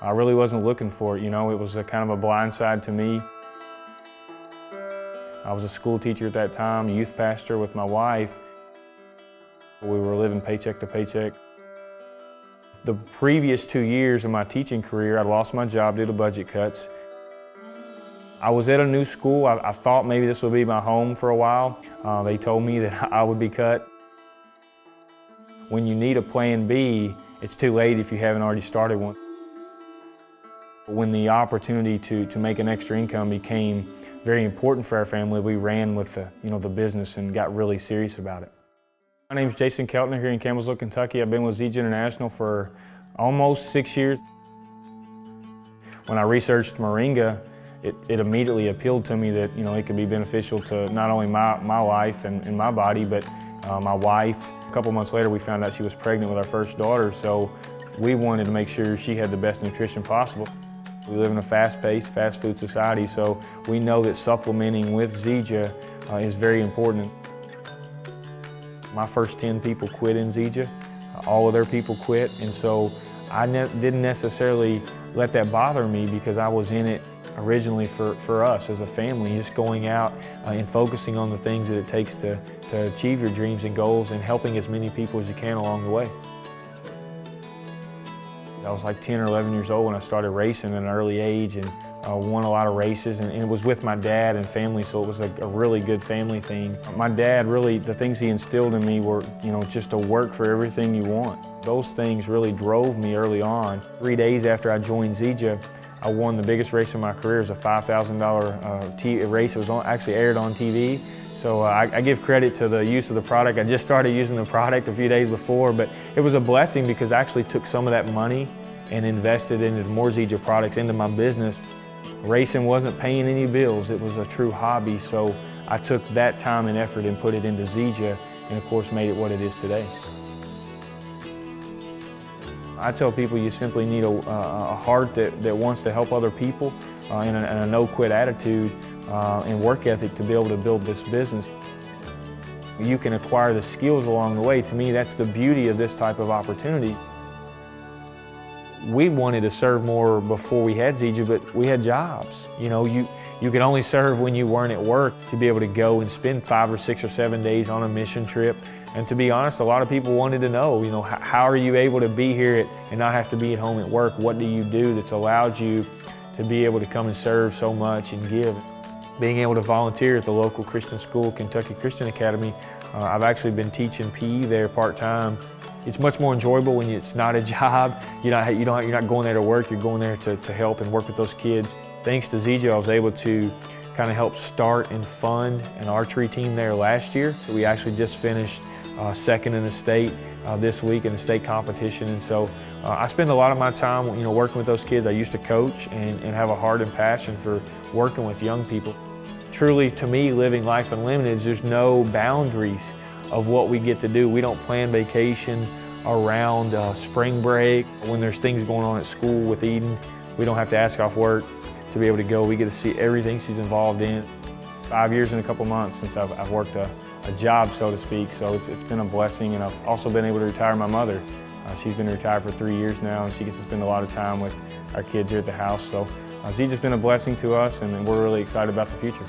I really wasn't looking for it, you know, it was a kind of a blindside to me. I was a school teacher at that time, youth pastor with my wife. We were living paycheck to paycheck. The previous 2 years of my teaching career, I lost my job due to budget cuts. I was at a new school. I thought maybe this would be my home for a while. They told me that I would be cut. When you need a plan B, it's too late if you haven't already started one. When the opportunity to make an extra income became very important for our family, we ran with the business and got really serious about it. My name is Jason Keltner here in Campbellsville, Kentucky. I've been with Zija International for almost 6 years. When I researched moringa, it immediately appealed to me that it could be beneficial to not only my life and my body, but my wife. A couple months later, we found out she was pregnant with our first daughter, so we wanted to make sure she had the best nutrition possible. We live in a fast-paced, fast food society, so we know that supplementing with Zija is very important. My first 10 people quit in Zija. All of their people quit, and so I didn't necessarily let that bother me because I was in it originally for us as a family, just going out and focusing on the things that it takes to achieve your dreams and goals and helping as many people as you can along the way. I was like 10 or 11 years old when I started racing at an early age and won a lot of races, and it was with my dad and family, so it was a really good family thing. My dad really, the things he instilled in me were, just to work for everything you want. Those things really drove me early on. 3 days after I joined Zija, I won the biggest race of my career. It was a $5,000 race. It was actually aired on TV. So I give credit to the use of the product. I just started using the product a few days before, but it was a blessing because I actually took some of that money and invested into more Zija products into my business. Racing wasn't paying any bills. It was a true hobby. So I took that time and effort and put it into Zija and of course made it what it is today. I tell people you simply need a heart that wants to help other people and a no-quit attitude and work ethic to be able to build this business. You can acquire the skills along the way. To me, that's the beauty of this type of opportunity. We wanted to serve more before we had Zija, but we had jobs. You could only serve when you weren't at work. To be able to go and spend 5 or 6 or 7 days on a mission trip. And to be honest, a lot of people wanted to know, how are you able to be here and not have to be at home at work? What do you do that's allowed you to be able to come and serve so much and give? Being able to volunteer at the local Christian school, Kentucky Christian Academy, I've actually been teaching PE there part-time. It's much more enjoyable when it's not a job. You're not going there to work, you're going there to help and work with those kids. Thanks to Zija, I was able to kind of help start and fund an archery team there last year. We actually just finished second in the state this week in the state competition, and so I spend a lot of my time working with those kids. I used to coach and have a heart and passion for working with young people. Truly, to me, living life unlimited, there's no boundaries of what we get to do. We don't plan vacation around spring break. When there's things going on at school with Eden, we don't have to ask off work to be able to go. We get to see everything she's involved in. 5 years and a couple months since I've worked a job, so to speak, so it's been a blessing, and I've also been able to retire my mother. She's been retired for 3 years now, and she gets to spend a lot of time with our kids here at the house, so Zija's been a blessing to us, and we're really excited about the future.